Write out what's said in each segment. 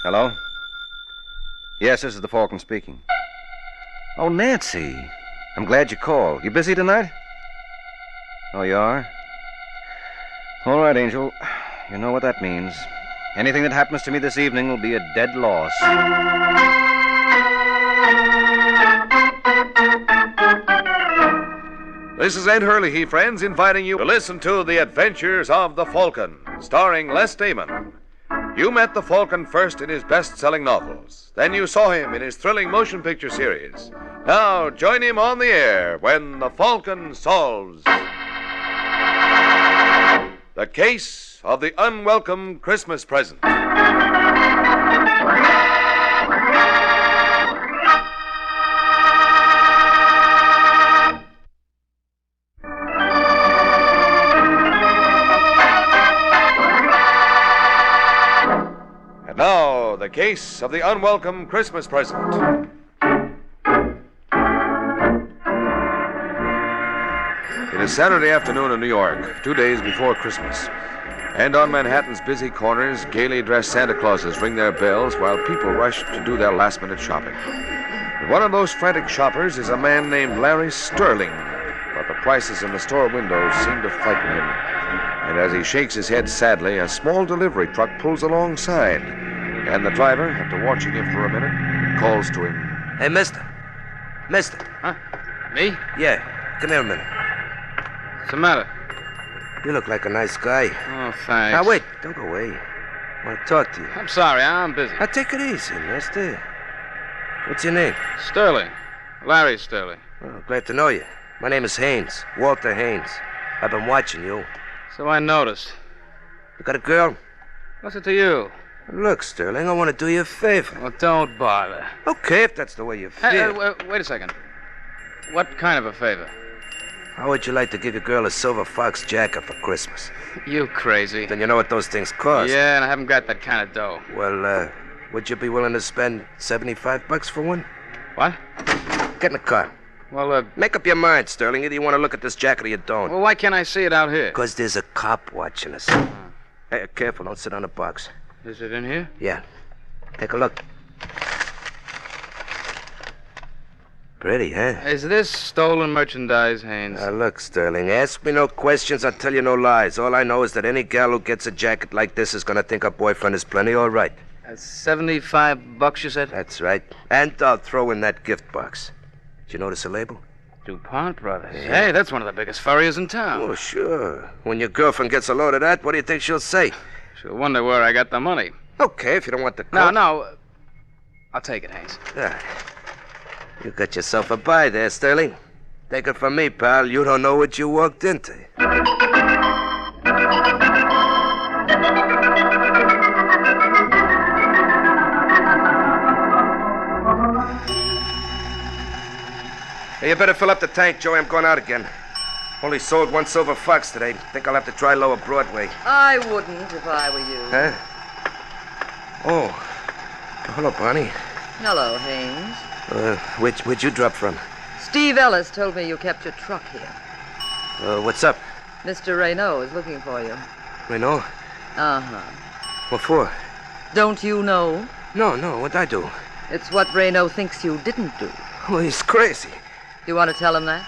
Hello? Yes, this is the Falcon speaking. Oh, Nancy. I'm glad you called. You busy tonight? Oh, you are? All right, Angel. You know what that means. Anything that happens to me this evening will be a dead loss. This is Ed Hurley, friends, inviting you to listen to The Adventures of the Falcon, starring Les Damon. You met the Falcon first in his best-selling novels. Then you saw him in his thrilling motion picture series. Now join him on the air when the Falcon solves the case of the unwelcome Christmas present. And now, the case of the unwelcome Christmas present. It is Saturday afternoon in New York, 2 days before Christmas. And on Manhattan's busy corners, gaily dressed Santa Clauses ring their bells while people rush to do their last-minute shopping. And one of those frantic shoppers is a man named Larry Sterling, but the prices in the store windows seem to frighten him. And as he shakes his head sadly, a small delivery truck pulls alongside. And the driver, after watching him for a minute, calls to him. Hey, mister. Mister. Huh? Me? Yeah, come here a minute. What's the matter? You look like a nice guy. Oh, thanks. Now, wait. Don't go away. I want to talk to you. I'm sorry, I'm busy. Now, take it easy, mister. What's your name? Sterling. Larry Sterling. Oh, glad to know you. My name is Haynes. Walter Haynes. I've been watching you. So I noticed. You got a girl? What's it to you? Look, Sterling, I want to do you a favor. Well, don't bother. Okay, if that's the way you feel. Hey, wait a second. What kind of a favor? How would you like to give your girl a silver fox jacket for Christmas? You crazy. Then you know what those things cost. Yeah, and I haven't got that kind of dough. Well, would you be willing to spend $75 for one? What? Get in the car. Well, Make up your mind, Sterling. Either you want to look at this jacket or you don't. well, why can't I see it out here? Because there's a cop watching us. Hey, careful. Don't sit on the box. Is it in here? Yeah. Take a look. Pretty, huh? Is this stolen merchandise, Haynes? Now, look, Sterling. Ask me no questions. I'll tell you no lies. All I know is that any gal who gets a jacket like this is going to think her boyfriend is plenty all right. $75, you said? That's right. And I'll throw in that gift box. Did you notice the label? DuPont Brothers. Yeah. Hey, that's one of the biggest furriers in town. Oh, sure. When your girlfriend gets a load of that, what do you think she'll say? She'll wonder where I got the money. Okay, if you don't want the coat. No. I'll take it, Haynes. Yeah. You got yourself a buy there, Sterling. Take it from me, pal. You don't know what you walked into. Hey, you better fill up the tank, Joey. I'm going out again. Only sold one silver fox today. Think I'll have to try Lower Broadway. I wouldn't if I were you. Huh? Oh. Hello, Bonnie. Hello, Haynes. Where'd you drop from? Steve Ellis told me you kept your truck here. What's up? Mr. Raynaud is looking for you. Raynaud? Uh-huh. What for? Don't you know? No, what'd I do? It's what Raynaud thinks you didn't do. Oh, he's crazy. You want to tell him that?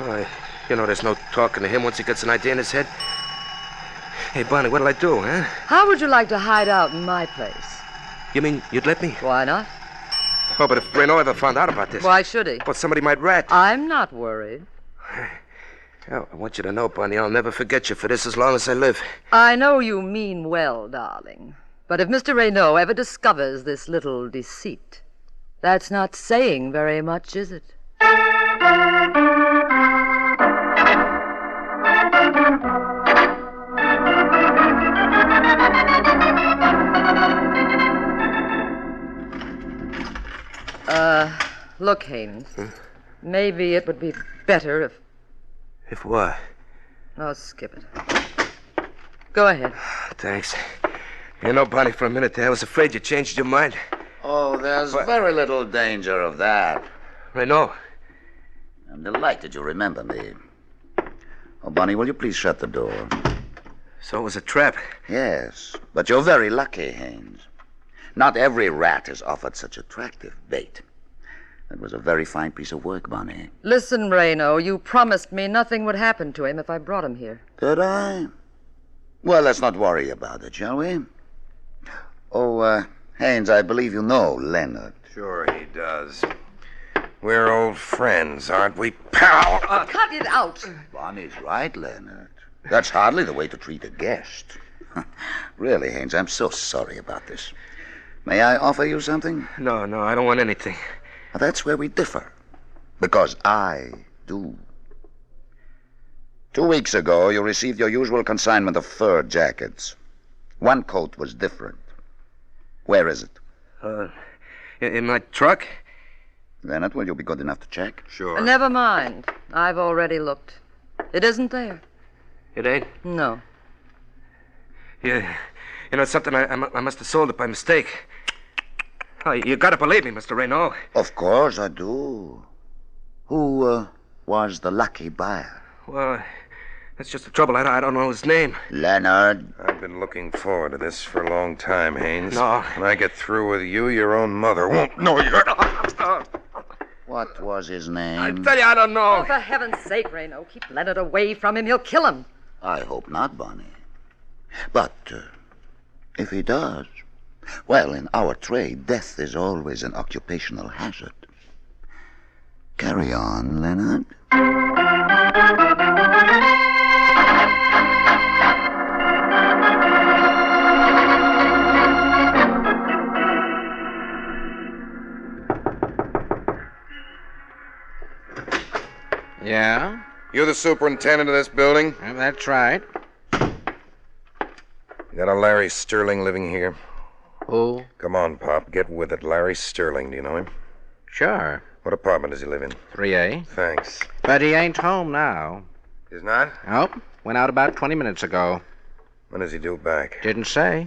Oh, there's no talking to him once he gets an idea in his head. Hey, Bonnie, what'll I do, huh? How would you like to hide out in my place? You mean you'd let me? Why not? Oh, but if Raynaud ever found out about this... Why should he? Well, somebody might rat. I'm not worried. Oh, I want you to know, Bonnie, I'll never forget you for this as long as I live. I know you mean well, darling. But if Mr. Raynaud ever discovers this little deceit, that's not saying very much, is it? Look, Haynes. Maybe it would be better if... If what? Oh, skip it. Go ahead. Thanks. You know, Bonnie, for a minute there, I was afraid you changed your mind. Oh, there's very little danger of that. Raynaud. I'm delighted you remember me. Oh, Bonnie, will you please shut the door? So it was a trap. Yes, but you're very lucky, Haynes. Not every rat is offered such attractive bait. That was a very fine piece of work, Bonnie. Listen, Reno, you promised me nothing would happen to him if I brought him here. Did I? Well, let's not worry about it, shall we? Oh, Haynes, I believe you know Leonard. Sure he does. We're old friends, aren't we, pal? Cut it out! Bonnie's right, Leonard. That's hardly the way to treat a guest. Really, Haynes, I'm so sorry about this. May I offer you something? No, I don't want anything. Well, that's where we differ. Because I do. 2 weeks ago, you received your usual consignment of fur jackets. One coat was different. Where is it? In my truck? Leonard, will you be good enough to check? Sure. Never mind. I've already looked. It isn't there. It ain't? No. Yeah. You know, it's something I must have sold it by mistake. Oh, you gotta believe me, Mr. Reno. Of course I do. Who was the lucky buyer? Well, that's just the trouble. I don't know his name. Leonard. I've been looking forward to this for a long time, Haynes. No. When I get through with you, your own mother won't know you. What was his I name? tell you, I don't know. Oh, for heaven's sake, Reno, keep Leonard away from him. He'll kill him. I hope not, Bonnie. But if he does, well, in our trade, death is always an occupational hazard. Carry on, Leonard. Yeah? You the superintendent of this building? Well, that's right. You got a Larry Sterling living here? Who? Come on, Pop. Get with it. Larry Sterling. Do you know him? Sure. What apartment does he live in? 3A. Thanks. But he ain't home now. He's not? Nope. Went out about 20 minutes ago. When does he due back? Didn't say.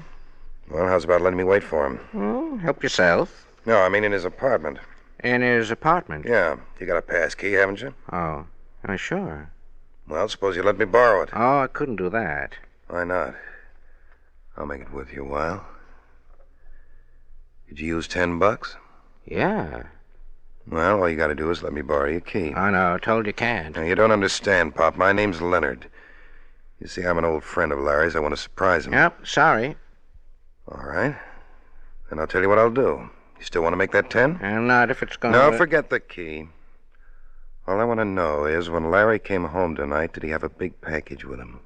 Well, how's about letting me wait for him? Oh, help yourself. No, I mean in his apartment. In his apartment. Yeah. You got a pass key, haven't you? Oh, sure. Well, suppose you let me borrow it. Oh, I couldn't do that. Why not? I'll make it worth your while. Could you use $10? Yeah. Well, all you got to do is let me borrow your key. I know. Told you can't. Now, you don't understand, Pop. My name's Leonard. You see, I'm an old friend of Larry's. I want to surprise him. Yep, sorry. All right. Then I'll tell you what I'll do. You still want to make that 10? And not if it's going No, to... forget the key. All I want to know is when Larry came home tonight, did he have a big package with him?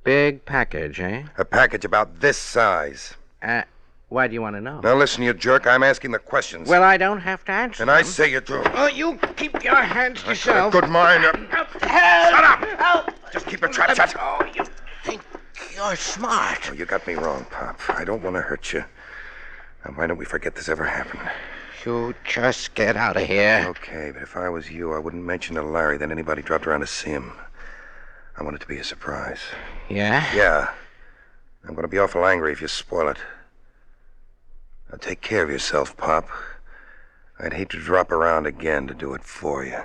Big package, eh? A package about this size. Why do you want to know? Now listen, you jerk. I'm asking the questions. Well, I don't have to answer And I them. say you do. Oh, you keep your hands to A yourself. good mind. Help! Shut up! Help! Just keep your trap shut. Oh, you think you're smart. Oh, you got me wrong, Pop. I don't want to hurt you. Now, why don't we forget this ever happened? You just get out of here. Okay, but if I was you, I wouldn't mention to Larry that anybody dropped around to see him. I want it to be a surprise. Yeah? Yeah. I'm going to be awful angry if you spoil it. Now, take care of yourself, Pop. I'd hate to drop around again to do it for you.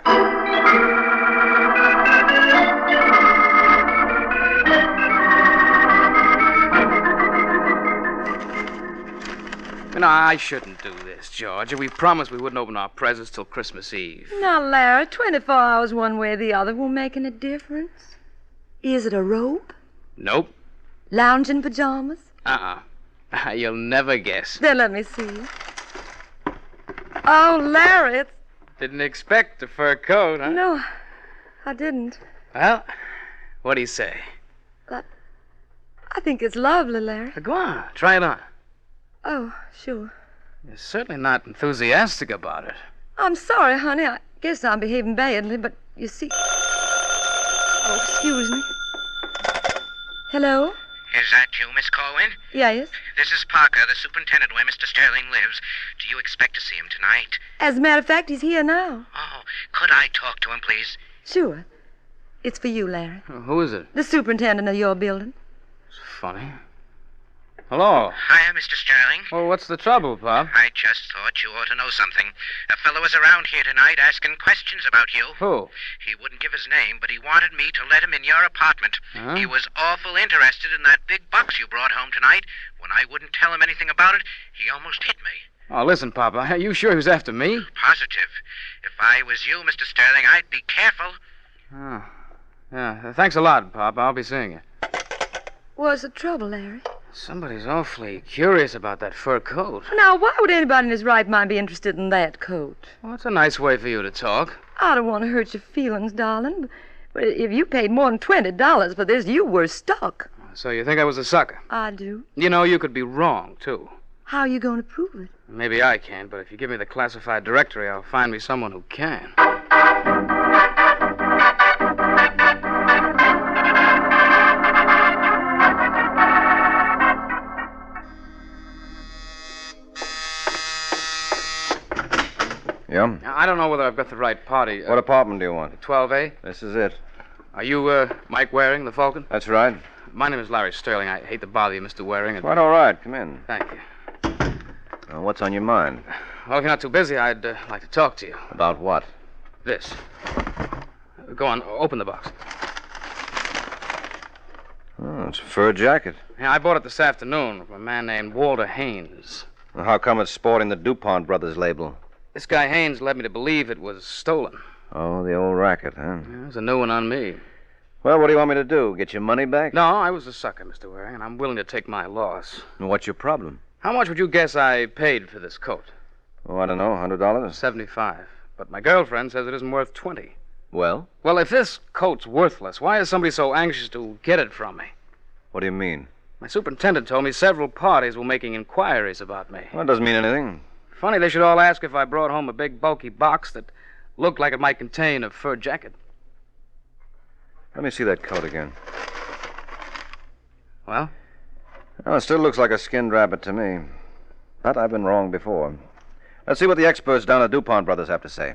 No, I shouldn't do this, Georgia. We promised we wouldn't open our presents till Christmas Eve. Now, Larry, 24 hours one way or the other won't make any difference. Is it a robe? Nope. Lounging pajamas? You'll never guess. Then let me see. Oh, Larry, it's... Didn't expect a fur coat, huh? No, I didn't. Well, what do you say? I think it's lovely, Larry. Go on, try it on. Oh, sure. You're certainly not enthusiastic about it. I'm sorry, honey. I guess I'm behaving badly, but you see... Oh, excuse me. Hello? Is that you, Miss Corwin? Yes. This is Parker, the superintendent where Mr. Sterling lives. Do you expect to see him tonight? As a matter of fact, he's here now. Oh, could I talk to him, please? Sure. It's for you, Larry. Who is it? The superintendent of your building. It's funny. Hello. Hiya, Mr. Sterling. Well, what's the trouble, Pop? I just thought you ought to know something. A fellow was around here tonight asking questions about you. Who? He wouldn't give his name, but he wanted me to let him in your apartment. Huh? He was awful interested in that big box you brought home tonight. When I wouldn't tell him anything about it, he almost hit me. Oh, listen, Pop. Are you sure he was after me? Positive. If I was you, Mr. Sterling, I'd be careful. Oh. Yeah, thanks a lot, Pop. I'll be seeing you. What's the trouble, Larry? Somebody's awfully curious about that fur coat. Now, why would anybody in his right mind be interested in that coat? Well, that's a nice way for you to talk. I don't want to hurt your feelings, darling, but if you paid more than $20 for this, you were stuck. So you think I was a sucker? I do. You know, you could be wrong, too. How are you going to prove it? Maybe I can, but if you give me the classified directory, I'll find me someone who can. Yeah? I don't know whether I've got the right party. What apartment do you want? 12A? This is it. Are you, Mike Waring, the Falcon? That's right. My name is Larry Sterling. I hate to bother you, Mr. Waring. Quite all right. Come in. Thank you. What's on your mind? Well, if you're not too busy, I'd like to talk to you. About what? This. Go on, open the box. Oh, it's a fur jacket. Yeah, I bought it this afternoon from a man named Walter Haynes. Well, how come it's sporting the DuPont Brothers label? This guy Haynes led me to believe it was stolen. Oh, the old racket, huh? Yeah, there's a new one on me. Well, what do you want me to do? Get your money back? No, I was a sucker, Mr. Waring, and I'm willing to take my loss. And what's your problem? How much would you guess I paid for this coat? Oh, I don't know, $100? 75. But my girlfriend says it isn't worth 20. Well, Well, if this coat's worthless, why is somebody so anxious to get it from me? what do you mean? My superintendent told me several parties were making inquiries about me. Well, it doesn't mean anything. Funny they should all ask if I brought home a big, bulky box that looked like it might contain a fur jacket. Let me see that coat again. Well? Oh, it still looks like a skinned rabbit to me. But I've been wrong before. Let's see what the experts down at DuPont Brothers have to say.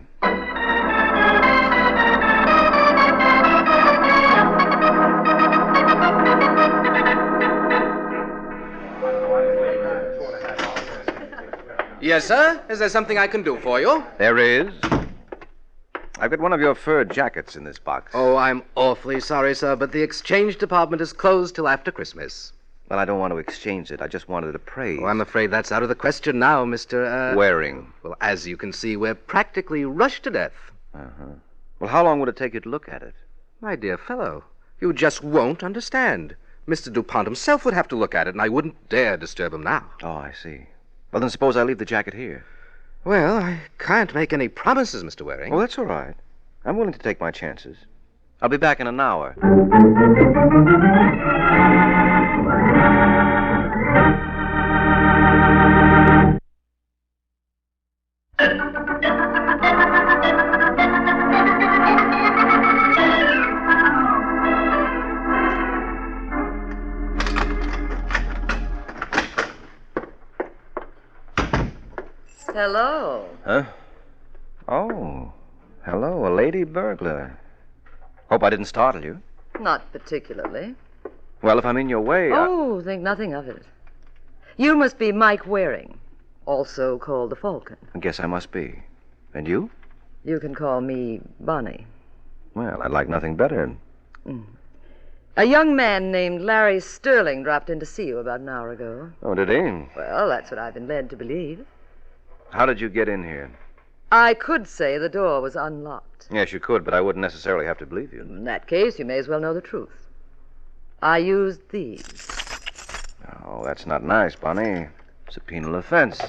Yes, sir? Is there something I can do for you? There is. I've got one of your fur jackets in this box. Oh, I'm awfully sorry, sir, but the exchange department is closed till after Christmas. Well, I don't want to exchange it. I just wanted it appraised. Oh, I'm afraid that's out of the question now, Mr. Waring. Well, as you can see, we're practically rushed to death. Uh-huh. Well, how long would it take you to look at it? My dear fellow, you just won't understand. Mr. DuPont himself would have to look at it, and I wouldn't dare disturb him now. Oh, I see. Well, then suppose I leave the jacket here. Well, I can't make any promises, Mr. Waring. Oh, that's all right. I'm willing to take my chances. I'll be back in an hour. Hello. Huh? Oh, hello, a lady burglar. Hope I didn't startle you. Not particularly. Well, if I'm in your way, Oh, think nothing of it. You must be Mike Waring, also called the Falcon. I guess I must be. And you? You can call me Bonnie. Well, I'd like nothing better. A young man named Larry Sterling dropped in to see you about an hour ago. Oh, did he? Well, that's what I've been led to believe. How did you get in here? I could say the door was unlocked. Yes, you could, but I wouldn't necessarily have to believe you. In that case, you may as well know the truth. I used these. Oh, that's not nice, Bonnie. It's a penal offense.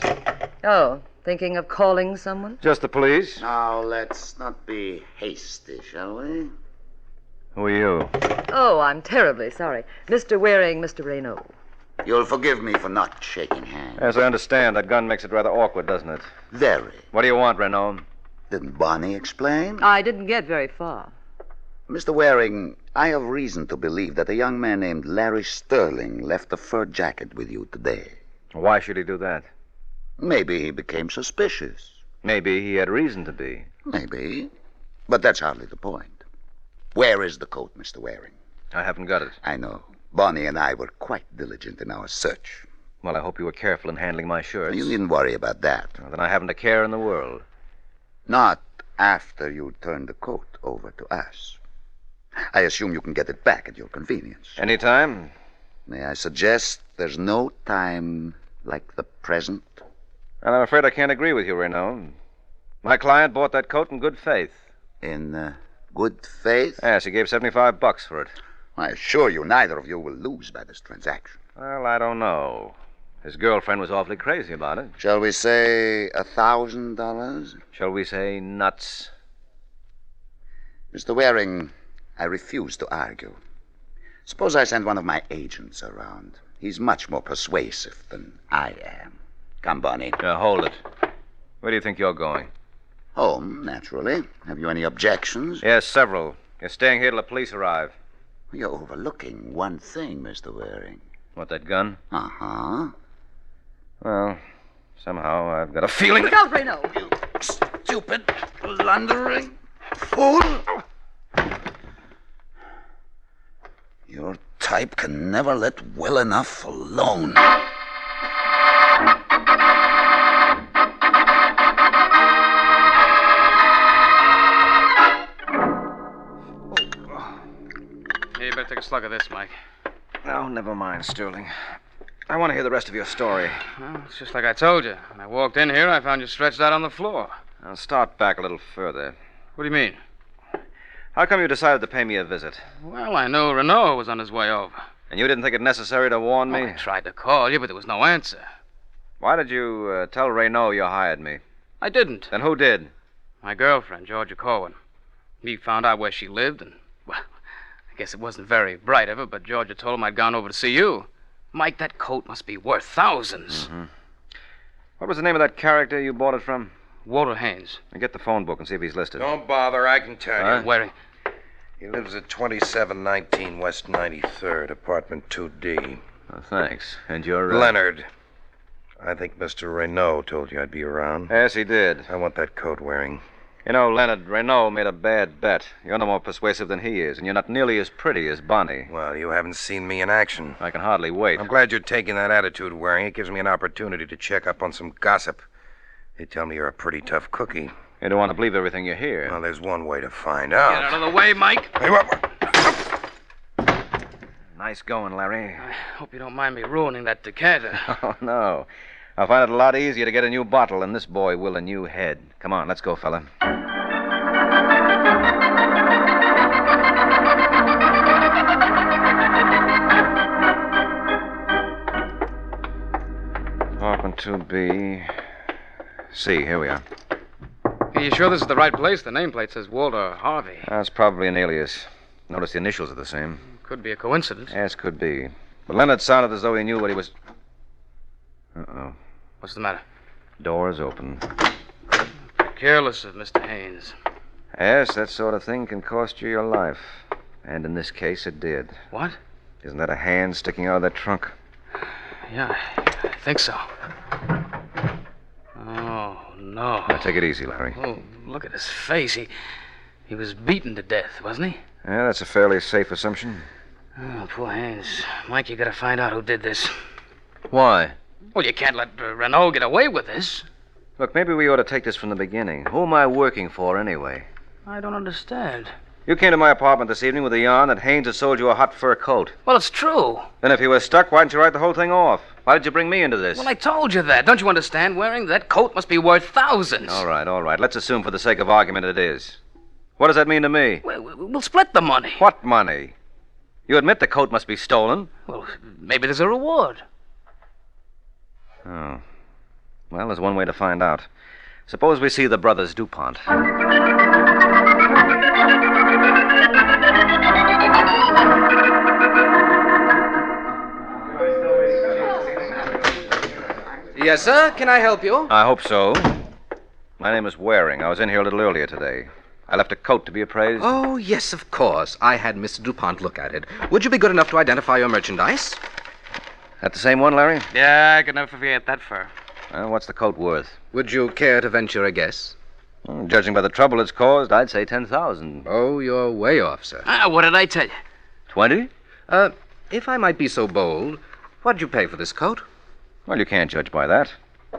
Oh, thinking of calling someone? Just the police? Now, let's not be hasty, shall we? Who are you? Oh, I'm terribly sorry. Mr. Waring, Mr. Raynaud. You'll forgive me for not shaking hands. Yes, I understand. That gun makes it rather awkward, doesn't it? Very. What do you want, Renaud? Didn't Bonnie explain? I didn't get very far. Mr. Waring, I have reason to believe that a young man named Larry Sterling left a fur jacket with you today. Why should he do that? Maybe he became suspicious. Maybe he had reason to be. Maybe. But that's hardly the point. Where is the coat, Mr. Waring? I haven't got it. I know. Bonnie and I were quite diligent in our search. Well, I hope you were careful in handling my shirts. You needn't worry about that. Well, then I haven't a care in the world. Not after you turn the coat over to us. I assume you can get it back at your convenience. Anytime? May I suggest there's no time like the present? And I'm afraid I can't agree with you, Renaud. My client bought that coat in good faith. In good faith? Yes, he gave $75 for it. I assure you neither of you will lose by this transaction. Well, I don't know. His girlfriend was awfully crazy about it. Shall we say $1,000? Shall we say nuts? Mr. Waring, I refuse to argue. Suppose I send one of my agents around. He's much more persuasive than I am. Come, Bonnie. Hold it. Where do you think you're going? Home, naturally. Have you any objections? Yes, several. You're staying here till the police arrive. You're overlooking one thing, Mr. Waring. What, that gun? Uh-huh. Well, somehow I've got a feeling... Look out, Renaud! You stupid, blundering fool! Your type can never let well enough alone. Hey, you better take a slug of this, Mike. No, never mind, Sterling. I want to hear the rest of your story. Well, it's just like I told you. When I walked in here, I found you stretched out on the floor. I'll start back a little further. What do you mean? How come you decided to pay me a visit? Well, I knew Renaud was on his way over. And you didn't think it necessary to warn me? I tried to call you, but there was no answer. Why did you tell Renaud you hired me? I didn't. Then who did? My girlfriend, Georgia Corwin. He found out where she lived, and, well, I guess it wasn't very bright of her, but Georgia told him I'd gone over to see you. Mike, that coat must be worth thousands. Mm-hmm. What was the name of that character you bought it from? Walter Haynes. Now get the phone book and see if he's listed. Don't bother, I can tell you. Where? He lives at 2719 West 93rd, apartment 2D. Oh, thanks. And you're... Leonard. I think Mr. Renaud told you I'd be around. Yes, he did. I want that coat wearing. You know, Leonard, Renaud made a bad bet. You're no more persuasive than he is, and you're not nearly as pretty as Bonnie. Well, you haven't seen me in action. I can hardly wait. I'm glad you're taking that attitude, Waring. It gives me an opportunity to check up on some gossip. They tell me you're a pretty tough cookie. You don't want to believe everything you hear. Well, there's one way to find out. Get out of the way, Mike. Hey, what? Nice going, Larry. I hope you don't mind me ruining that decanter. Oh, no. I'll find it a lot easier to get a new bottle than this boy will a new head. Come on, let's go, fella. Apartment 2B. C, here we are. Are you sure this is the right place? The nameplate says Walter Harvey. That's probably an alias. Notice the initials are the same. Could be a coincidence. Yes, could be. But Leonard sounded as though he knew what he was... Uh-oh. What's the matter? Door's open. Careless of Mr. Haynes. Yes, that sort of thing can cost you your life. And in this case, it did. What? Isn't that a hand sticking out of that trunk? Yeah, I think so. Oh, no. Now, take it easy, Larry. Oh, look at his face. He was beaten to death, wasn't he? Yeah, that's a fairly safe assumption. Oh, poor Haynes. Mike, you gotta find out who did this. Why? Well, you can't let Renaud get away with this. Look, maybe we ought to take this from the beginning. Who am I working for, anyway? I don't understand. You came to my apartment this evening with a yarn that Haynes had sold you a hot fur coat. Well, it's true. Then if you were stuck, why didn't you write the whole thing off? Why did you bring me into this? Well, I told you that. Don't you understand, Waring? That coat must be worth thousands. All right. Let's assume for the sake of argument it is. What does that mean to me? We'll split the money. What money? You admit the coat must be stolen? Well, maybe there's a reward. Oh. Well, there's one way to find out. Suppose we see the brothers DuPont. Yes, sir. Can I help you? I hope so. My name is Waring. I was in here a little earlier today. I left a coat to be appraised. Oh, yes, of course. I had Mr. DuPont look at it. Would you be good enough to identify your merchandise? That the same one, Larry? Yeah, I could never forget that fur. Well, what's the coat worth? Would you care to venture a guess? Well, judging by the trouble it's caused, I'd say 10,000. Oh, you're way off, sir. What did I tell you? 20? If I might be so bold, what did you pay for this coat? Well, you can't judge by that.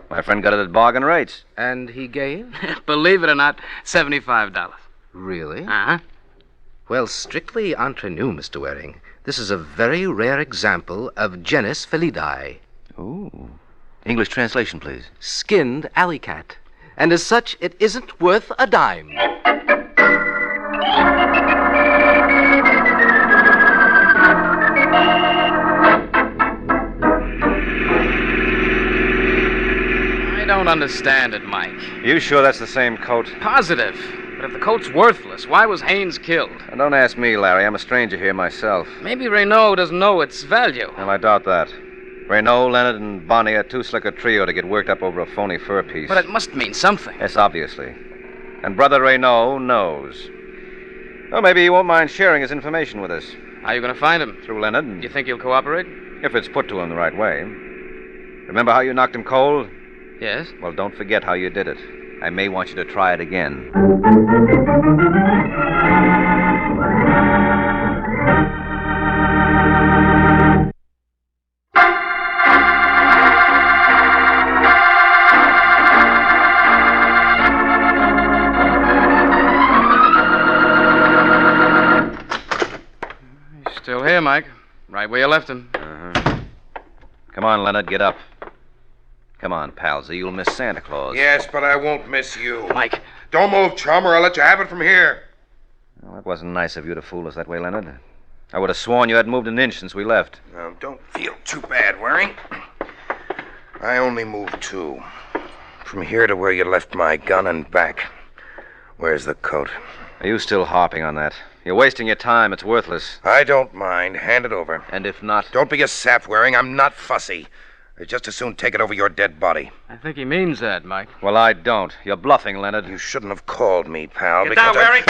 My friend got it at bargain rates. And he gave? Believe it or not, $75. Really? Uh-huh. Well, strictly entre nous, Mr. Waring, this is a very rare example of genus felidae. Ooh. English translation, please. Skinned alley cat. And as such, it isn't worth a dime. I don't understand it, Mike. You sure that's the same coat? Positive. But if the coat's worthless, why was Haynes killed? Now, don't ask me, Larry. I'm a stranger here myself. Maybe Renault doesn't know its value. Well, I doubt that. Renault, Leonard, and Bonnie are too slick a trio to get worked up over a phony fur piece. But it must mean something. Yes, obviously. And Brother Renault knows. Well, maybe he won't mind sharing his information with us. How are you going to find him? Through Leonard. You think he'll cooperate? If it's put to him the right way. Remember how you knocked him cold? Yes. Well, don't forget how you did it. I may want you to try it again. He's still here, Mike. Right where you left him. Come on, Leonard, get up. Come on, pals, or you'll miss Santa Claus. Yes, but I won't miss you. Mike. Don't move, chum, or I'll let you have it from here. Well, it wasn't nice of you to fool us that way, Leonard. I would have sworn you hadn't moved an inch since we left. Now, don't feel too bad, Waring. I only moved 2. From here to where you left my gun and back. Where's the coat? Are you still harping on that? You're wasting your time. It's worthless. I don't mind. Hand it over. And if not... Don't be a sap, Waring. I'm not fussy. I'd just as soon take it over your dead body. I think he means that, Mike. Well, I don't. You're bluffing, Leonard. You shouldn't have called me, pal. Get down, Waring.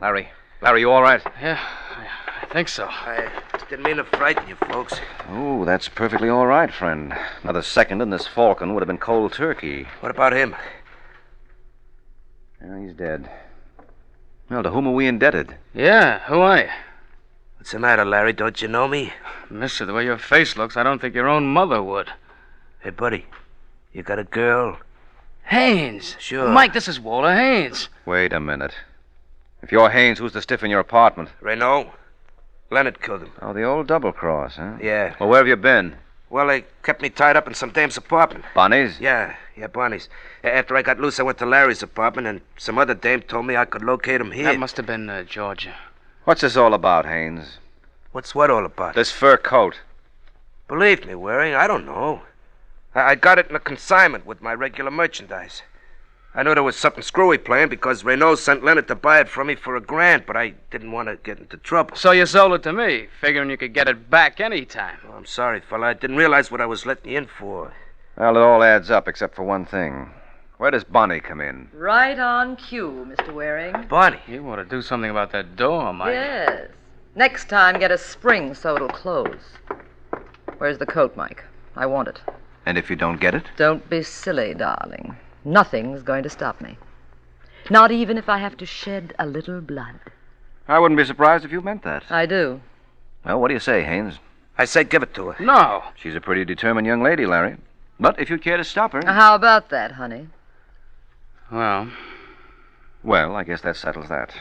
Larry. Larry, you all right? Yeah, I think so. I didn't mean to frighten you, folks. Oh, that's perfectly all right, friend. Another second and this Falcon would have been cold turkey. What about him? Well, he's dead. Well, to whom are we indebted? Yeah, who are you? What's the matter, Larry? Don't you know me? Mister, the way your face looks, I don't think your own mother would. Hey, buddy, you got a girl? Haynes. Sure. Mike, this is Walter Haynes. Wait a minute. If you're Haynes, who's the stiff in your apartment? Renault. Leonard killed him. Oh, the old double cross, huh? Yeah. Well, where have you been? Well, they kept me tied up in some dame's apartment. Bonnie's? Yeah, Bonnie's. After I got loose, I went to Larry's apartment, and some other dame told me I could locate him here. That must have been Georgia. What's this all about, Haynes? What's what all about? This fur coat. Believe me, Waring, I don't know. I got it in a consignment with my regular merchandise. I knew there was something screwy playing because Renault sent Leonard to buy it from me for $1,000, but I didn't want to get into trouble. So you sold it to me, figuring you could get it back any time. Oh, I'm sorry, fella. I didn't realize what I was letting you in for. Well, it all adds up except for one thing. Where does Bonnie come in? Right on cue, Mr. Waring. Bonnie. You ought to do something about that door, Mike. Yes. Next time, get a spring so it'll close. Where's the coat, Mike? I want it. And if you don't get it? Don't be silly, darling. Nothing's going to stop me. Not even if I have to shed a little blood. I wouldn't be surprised if you meant that. I do. Well, what do you say, Haynes? I say give it to her. No. She's a pretty determined young lady, Larry. But if you'd care to stop her... How about that, honey? Well, Well, I guess that settles that.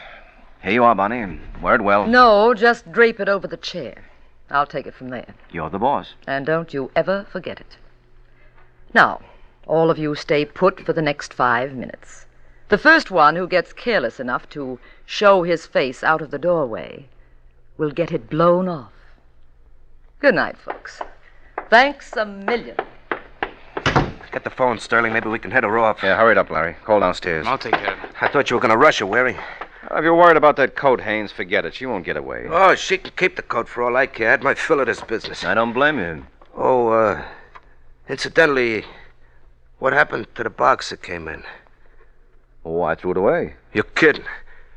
Here you are, Bonnie, and wear it well. No, just drape it over the chair. I'll take it from there. You're the boss. And don't you ever forget it. Now, all of you stay put for the next 5 minutes. The first one who gets careless enough to show his face out of the doorway will get it blown off. Good night, folks. Thanks a million. Get the phone, Sterling. Maybe we can head her off. Yeah, hurry it up, Larry. Call downstairs. I'll take care of it. I thought you were going to rush her, Waring. If you're worried about that coat, Haynes, forget it. She won't get away. Oh, she can keep the coat for all I care. I had my fill of this business. I don't blame you. Oh, incidentally, what happened to the box that came in? Oh, I threw it away. You're kidding.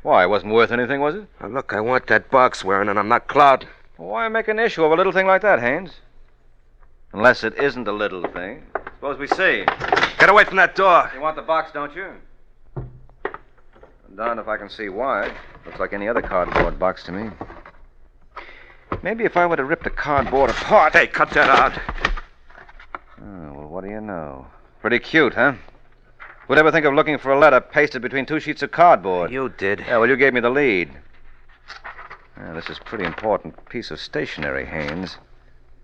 Why, it wasn't worth anything, was it? Now, look, I want that box, Waring, and I'm not clouding. Why make an issue of a little thing like that, Haynes? Unless it isn't a little thing. Suppose we see. Get away from that door. You want the box, don't you? I'm darned if I can see why. Looks like any other cardboard box to me. Maybe if I were to rip the cardboard apart. Hey, cut that out. Oh, well, what do you know? Pretty cute, huh? Who'd ever think of looking for a letter pasted between 2 sheets of cardboard? You did. Yeah, well, you gave me the lead. Yeah, this is a pretty important piece of stationery, Haynes.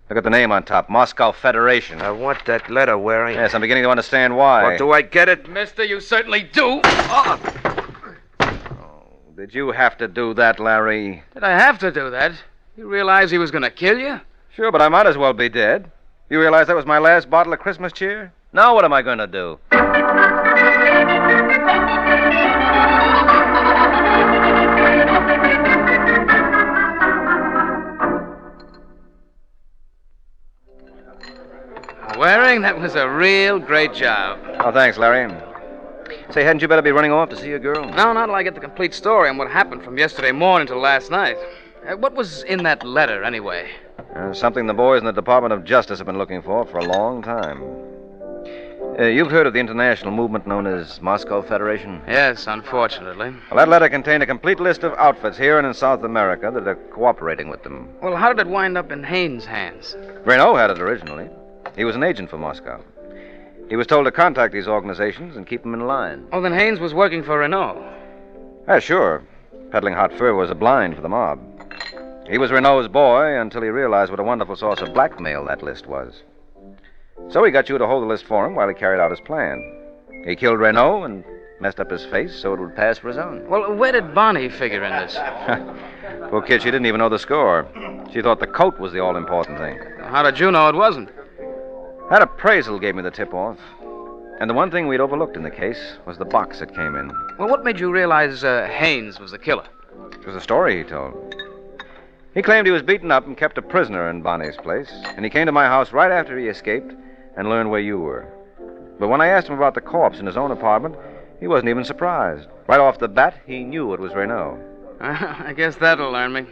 Look at the name on top, Moscow Federation. I want that letter, Waring. Yes, I'm beginning to understand why. Well, do I get it? Mister, you certainly do. Did you have to do that, Larry? Did I have to do that? You realize he was going to kill you? Sure, but I might as well be dead. You realize that was my last bottle of Christmas cheer? Now what am I going to do? Waring, that was a real great job. Oh, thanks, Larry. Say, hadn't you better be running off to see a girl? No, not till I get the complete story on what happened from yesterday morning till last night. What was in that letter, anyway? Something the boys in the Department of Justice have been looking for a long time. You've heard of the international movement known as Moscow Federation? Yes, unfortunately. Well, that letter contained a complete list of outfits here and in South America that are cooperating with them. Well, how did it wind up in Haynes' hands? Renault had it originally. He was an agent for Moscow. He was told to contact these organizations and keep them in line. Oh, then Haynes was working for Renault. Yeah, sure. Peddling hot fur was a blind for the mob. He was Renault's boy until he realized what a wonderful source of blackmail that list was. So he got you to hold the list for him while he carried out his plan. He killed Renault and messed up his face so it would pass for his own. Well, where did Bonnie figure in this? Poor kid, she didn't even know the score. She thought the coat was the all-important thing. How did you know it wasn't? That appraisal gave me the tip-off. And the one thing we'd overlooked in the case was the box it came in. Well, what made you realize Haynes was the killer? It was a story he told. He claimed he was beaten up and kept a prisoner in Bonnie's place, and he came to my house right after he escaped and learned where you were. But when I asked him about the corpse in his own apartment, he wasn't even surprised. Right off the bat, he knew it was Renault. I guess that'll learn me.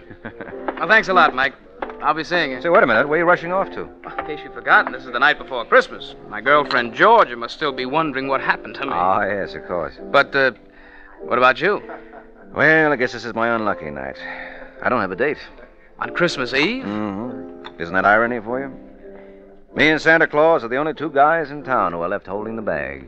Well, thanks a lot, Mike. I'll be seeing you. Say, wait a minute. Where are you rushing off to? In case you've forgotten, this is the night before Christmas. My girlfriend Georgia must still be wondering what happened to me. Ah, yes, of course. But, what about you? Well, I guess this is my unlucky night. I don't have a date. On Christmas Eve? Mm-hmm. Isn't that irony for you? Me and Santa Claus are the only 2 guys in town who are left holding the bag.